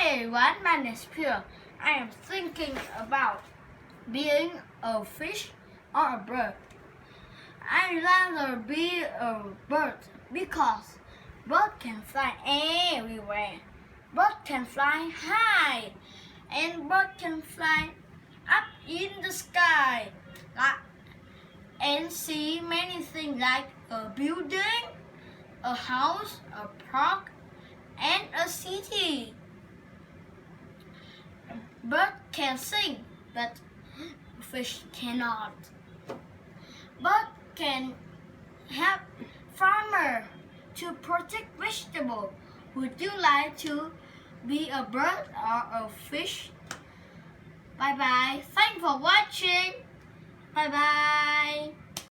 Hi everyone, my name is Pure. I am thinking about being a fish or a bird. I'd rather be a bird because bird can fly everywhere. Bird can fly high and bird can fly up in the sky and see many things like a building, a house, a park, and a city. Bird can sing, but fish cannot. Bird can help farmer to protect vegetable. Would you like to be a bird or a fish? Bye bye. Thanks for watching. Bye bye.